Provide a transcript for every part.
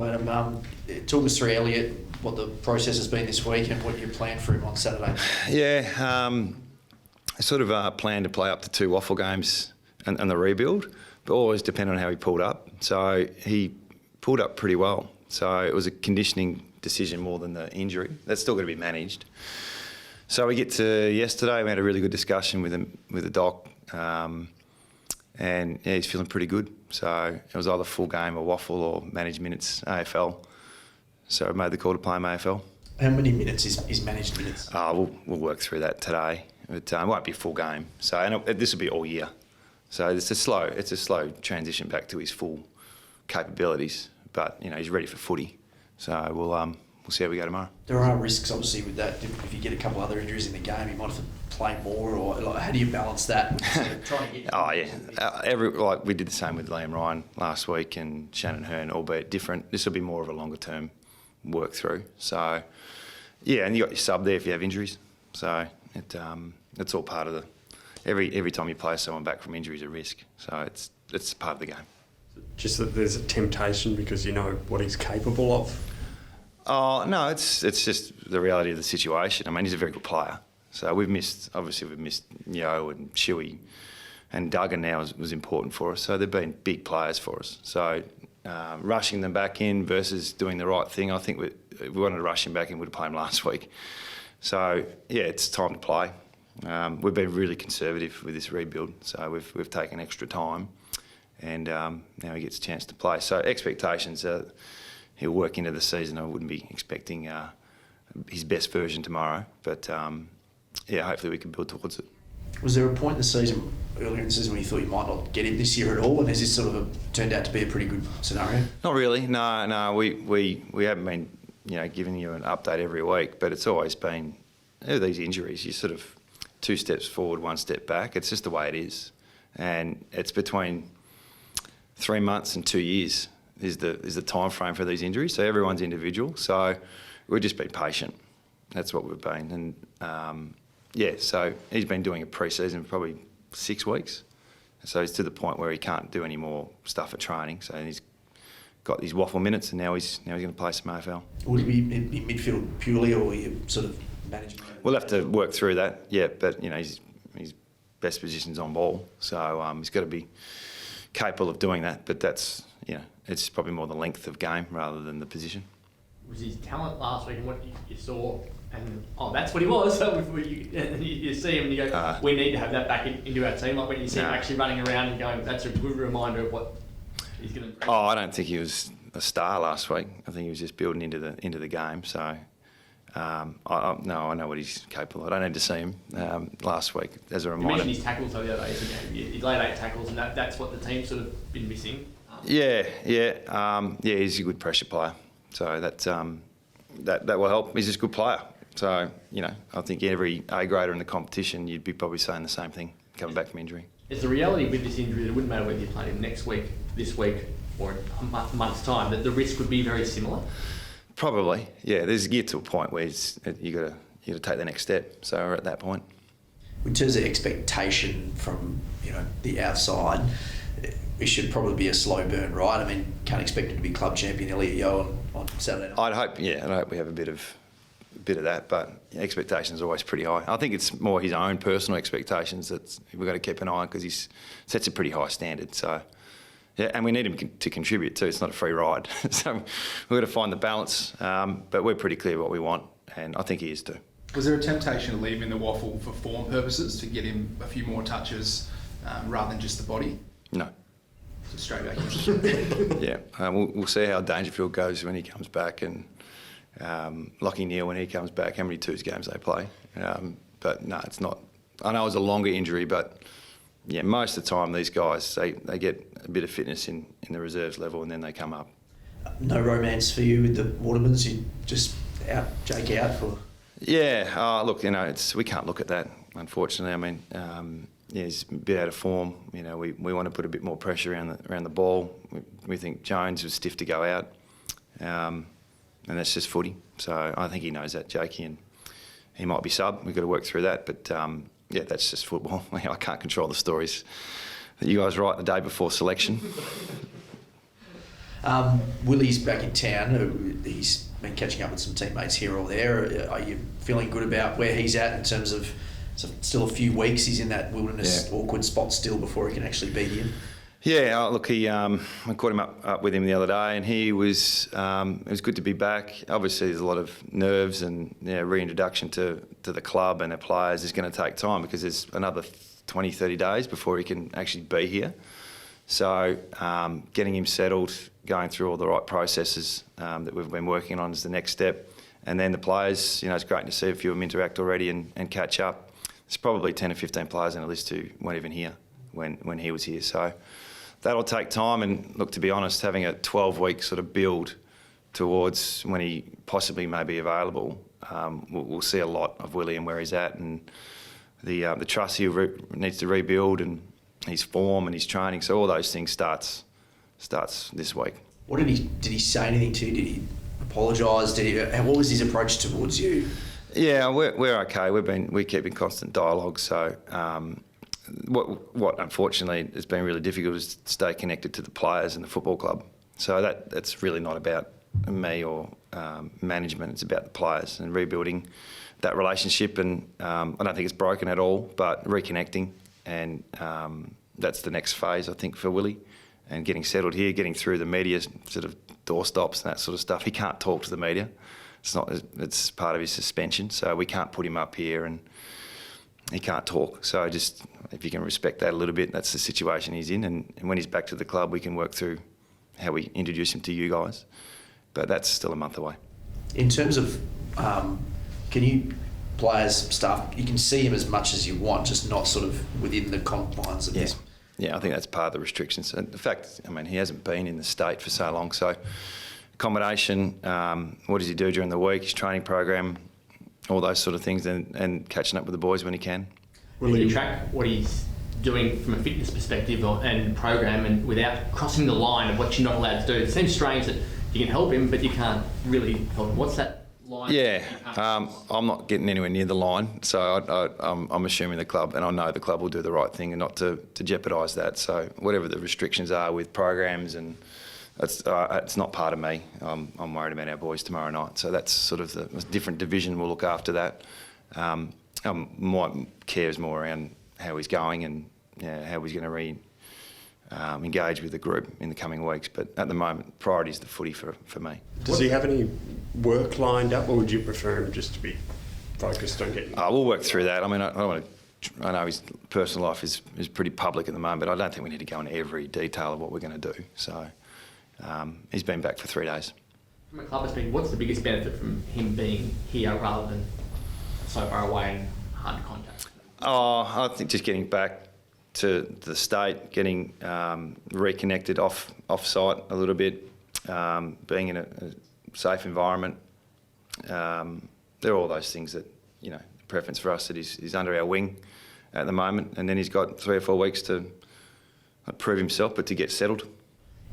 Adam. Talk us through Elliot, what the process has been this week and what you plan for him on Saturday. Yeah, I sort of planned to play up to 2 waffle games and the rebuild, but always depend on how he pulled up. So he pulled up pretty well. So it was a conditioning decision more than the injury. That's still got to be managed. So we get to yesterday, we had a really good discussion with the doc, and yeah, he's feeling pretty good. So it was either full game or waffle or managed minutes AFL. So I made the call to play him AFL. How many minutes is managed minutes? We'll work through that today. It won't be a full game. So and this will be all year. So it's a slow transition back to his full capabilities. But you know, he's ready for footy. So we'll see how we go tomorrow. There are risks, obviously, with that. If you get a couple other injuries in the game, you might have to play more, or like, how do you balance that? Trying to get we did the same with Liam Ryan last week and Shannon Hearn, albeit different. This will be more of a longer term work through. So yeah, and you got your sub there if you have injuries. So it's all part of the every time you play someone back from injury is a risk. So it's part of the game. Just that there's a temptation because you know what he's capable of. Oh no, it's just the reality of the situation. I mean, he's a very good player. So we've missed Yo and Shuey, and Duggan now was important for us. So they've been big players for us. So rushing them back in versus doing the right thing, I think we wanted to rush him back in. We'd have played him last week. So yeah, it's time to play. We've been really conservative with this rebuild, so we've taken extra time, and now he gets a chance to play. So expectations are he'll work into the season. I wouldn't be expecting his best version tomorrow, but yeah, hopefully we can build towards it. Was there a point in the season, earlier in the season, when you thought you might not get him this year at all, and has this sort of turned out to be a pretty good scenario? Not really. No. We haven't been giving you an update every week, but it's always been these injuries. You sort of 2 steps forward, 1 step back. It's just the way it is, and it's between 3 months and 2 years is the time frame for these injuries. So everyone's individual. So we've just been patient. That's what we've been, and so he's been doing a pre-season for probably 6 weeks. So he's to the point where he can't do any more stuff at training. So he's got these waffle minutes, and now he's going to play some AFL. Will he be in midfield purely, or are you sort of managing? We'll have to work through that. Yeah, but his best position's on ball, so he's got to be capable of doing that. But that's it's probably more the length of game rather than the position. Was his talent last week and what you saw, and that's what he was. So you see him and you go, we need to have that back into our team. Like when you see him actually running around and going, that's a good reminder of what he's going to. Oh, I don't think he was a star last week. I think he was just building into the game. So I know what he's capable of. I don't need to see him last week as a reminder. You mentioned his tackles the other day. He laid 8 tackles, and that's what the team's sort of been missing. Yeah. He's a good pressure player. So that will help. He's just a good player. So, I think every A grader in the competition, you'd be probably saying the same thing coming back from injury. Is the reality with this injury that it wouldn't matter whether you played him next week, this week, or in a month's time, that the risk would be very similar? Probably, yeah. There's get to a point where you got to take the next step. So we're at that point. In terms of expectation from the outside, it should probably be a slow burn, right? I mean, can't expect it to be club champion Elliot Yo on Saturday night. I'd hope we have a bit of that, but expectations are always pretty high. I think it's more his own personal expectations that we've got to keep an eye on because he sets a pretty high standard. So, yeah, and we need him to contribute too. It's not a free ride. So we've got to find the balance, but we're pretty clear what we want, and I think he is too. Was there a temptation to leave him in the waffle for form purposes to get him a few more touches rather than just the body? No. So straight back in. Yeah, we'll see how Dangerfield goes when he comes back, and Lockie Neal when he comes back, how many twos games they play. But no, it's not. I know it was a longer injury, but yeah, most of the time these guys, they get a bit of fitness in the reserves level and then they come up. No romance for you with the Watermans? You just Jake out for... Yeah, look, we can't look at that, unfortunately. I mean, he's a bit out of form. We want to put a bit more pressure around the ball. We think Jones was stiff to go out. And that's just footy. So I think he knows that, Jakey, and he might be sub. We've got to work through that. But, that's just football. I can't control the stories that you guys write the day before selection. Willie's back in town. He's been catching up with some teammates here or there. Are you feeling good about where he's at in terms of still a few weeks? He's in that wilderness awkward spot still before he can actually be here. Yeah, look, I caught him up with him the other day, and he was. It was good to be back. Obviously, there's a lot of nerves and reintroduction to the club and the players is going to take time because there's another 20, 30 days before he can actually be here. So getting him settled, going through all the right processes that we've been working on is the next step. And then the players, it's great to see a few of them interact already and catch up. There's probably 10 or 15 players on the list who weren't even here when he was here. So that'll take time, and look, to be honest, having a 12-week sort of build towards when he possibly may be available, we'll see a lot of Willie and where he's at, and the trust he needs to rebuild, and his form and his training. So all those things starts this week. Did he say anything to you? Did he apologise? What was his approach towards you? Yeah, we're okay. We keep in constant dialogue. So. What unfortunately has been really difficult is to stay connected to the players and the football club. So that's really not about me or management. It's about the players and rebuilding that relationship. And I don't think it's broken at all, but reconnecting. And that's the next phase, I think, for Willie. And getting settled here, getting through the media sort of doorstops and that sort of stuff. He can't talk to the media. It's part of his suspension. So we can't put him up here and he can't talk. So just, if you can respect that a little bit, that's the situation he's in. And when he's back to the club, we can work through how we introduce him to you guys. But that's still a month away. In terms of, players, staff, you can see him as much as you want, just not sort of within the confines of this. Yeah, I think that's part of the restrictions. And the fact, he hasn't been in the state for so long. So accommodation, what does he do during the week, his training program, all those sort of things, and catching up with the boys when he can. Will you track what he's doing from a fitness perspective and program, and without crossing the line of what you're not allowed to do? It seems strange that you can help him, but you can't really help him. What's that line? Yeah, I'm not getting anywhere near the line, so I'm assuming the club, and I know the club will do the right thing and not to jeopardise that. So whatever the restrictions are with programs, and it's not part of me. I'm worried about our boys tomorrow night, so that's sort of the different division will look after that. My care is more around how he's going and how he's going to engage with the group in the coming weeks. But at the moment, priority is the footy for me. Does he have any work lined up, or would you prefer him just to be focused on getting... We'll work through that. I don't want to... I know his personal life is pretty public at the moment, but I don't think we need to go into every detail of what we're going to do. So he's been back for 3 days. From a club perspective, what's the biggest benefit from him being here rather than so far away and hard to contact? I think just getting back to the state, getting reconnected off-site a little bit, being in a safe environment. They're all those things that, the preference for us that he's under our wing at the moment, and then he's got 3 or 4 weeks to prove himself, but to get settled.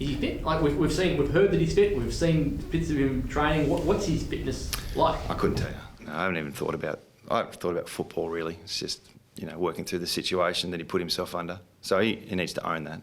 Is he fit? Like we've heard that he's fit. We've seen bits of him training. What's his fitness like? I couldn't tell you. No, I haven't thought about football really. It's just working through the situation that he put himself under. So he needs to own that.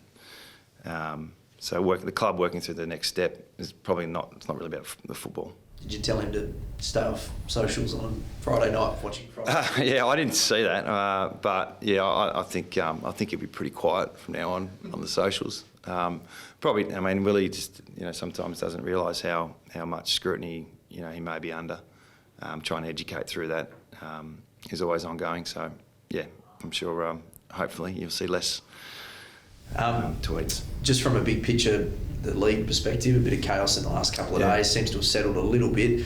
So the club working through the next step is probably not. It's not really about the football. Did you tell him to stay off socials on a Friday night watching Friday? Yeah, I didn't see that, but yeah, I think he'll be pretty quiet from now on the socials. Probably, Willie just sometimes doesn't realise how much scrutiny he may be under. Trying to educate through that is always ongoing. So yeah, I'm sure hopefully you'll see less tweets. Just from a big picture, the league perspective, a bit of chaos in the last couple of days, seems to have settled a little bit.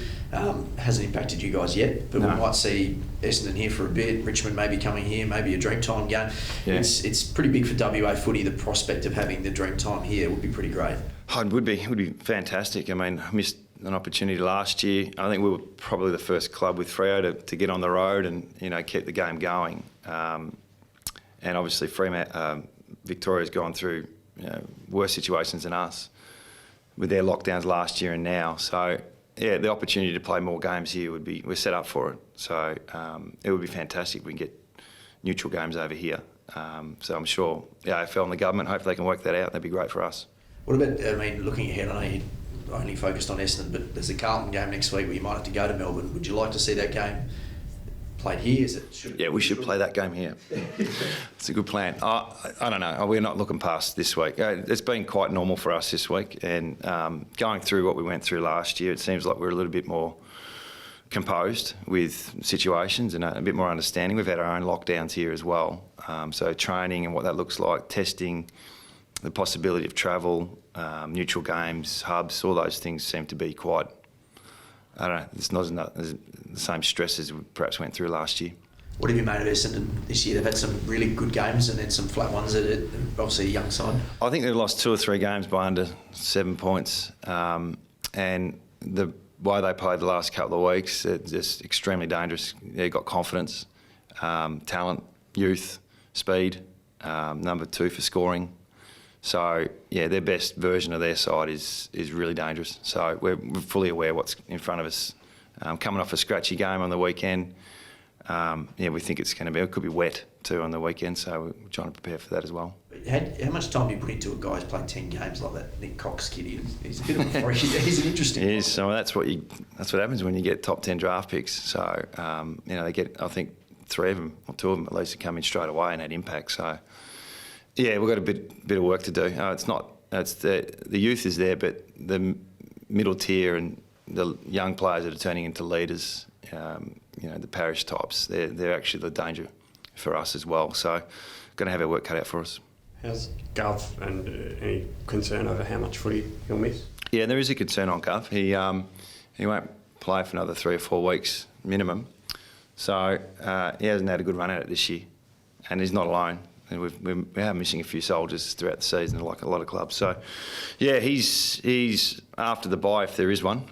Hasn't impacted you guys yet, but we might see Essendon here for a bit, Richmond maybe coming here, maybe a Dreamtime game. Yeah. It's pretty big for WA footy. The prospect of having the Dreamtime here would be pretty great. It would be fantastic. I missed an opportunity last year. I think we were probably the first club with Freo to get on the road and keep the game going. And obviously Victoria's gone through worse situations than us with their lockdowns last year and now. So yeah, the opportunity to play more games here we're set up for it. So it would be fantastic if we can get neutral games over here. So I'm sure the AFL and the government, hopefully they can work that out. That'd be great for us. What about, I mean, looking ahead, I know you only focused on Essendon, but there's a Carlton game next week where you might have to go to Melbourne. Would you like to see that game played here? Yeah, we should play that game here. It's a good plan. I don't know. We're not looking past this week. It's been quite normal for us this week, and going through what we went through last year, it seems like we're a little bit more composed with situations and a bit more understanding. We've had our own lockdowns here as well. So training and what that looks like, testing, the possibility of travel, neutral games, hubs, all those things seem to be quite, I don't know, it's not the same stress as we perhaps went through last year. What have you made of Essendon this year? They've had some really good games and then some flat ones at obviously a young side. I think they've lost 2 or 3 games by under 7 points. And the way they played the last couple of weeks, it's just extremely dangerous. They've got confidence, talent, youth, speed, number 2 for scoring. So, yeah, their best version of their side is really dangerous. So we're fully aware what's in front of us. Coming off a scratchy game on the weekend, we think it's going to be, it could be wet too on the weekend, so we're trying to prepare for that as well. How much time do you put into a guy who's played 10 games like that? Nick Cox kid, he's a bit of a freak. He's an interesting He is. So that's what happens when you get top 10 draft picks. So, they get, I think, 3 of them, or 2 of them at least, to come in straight away and had impact. So, yeah, we've got a bit of work to do. It's the youth is there, but the middle tier and the young players that are turning into leaders, the parish tops, they're actually the danger for us as well. So, going to have our work cut out for us. How's Gov, and any concern over how much footy he'll miss? Yeah, there is a concern on Gov. He won't play for another 3 or 4 weeks minimum. So he hasn't had a good run at it this year, and he's not alone. And we are missing a few soldiers throughout the season, like a lot of clubs. So, yeah, he's after the bye if there is one.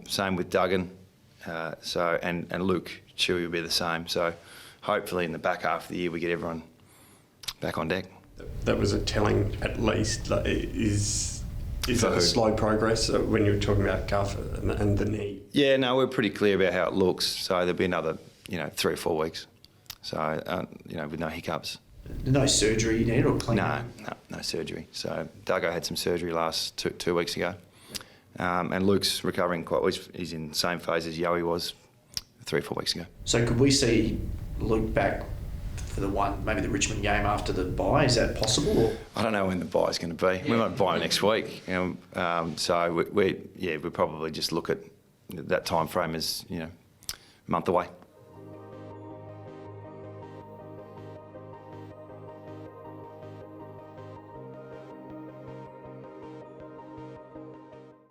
Same with Duggan. And Luke Chewy will be the same. So, hopefully in the back half of the year we get everyone back on deck. That was a telling, at least. Is that a slow progress when you were talking about Gov and the knee? Yeah, no, we're pretty clear about how it looks. So there'll be another, 3 or 4 weeks. So, with no hiccups. No surgery needed or clean? No surgery. So Duggo had some surgery last 2 weeks ago. And Luke's recovering quite well. He's in the same phase as Yowie was 3 or 4 weeks ago. So could we see Luke back for maybe the Richmond game after the bye? Is that possible? Or? I don't know when the bye is going to be. Yeah. We might buy next week. So we probably just look at that time frame as, a month away.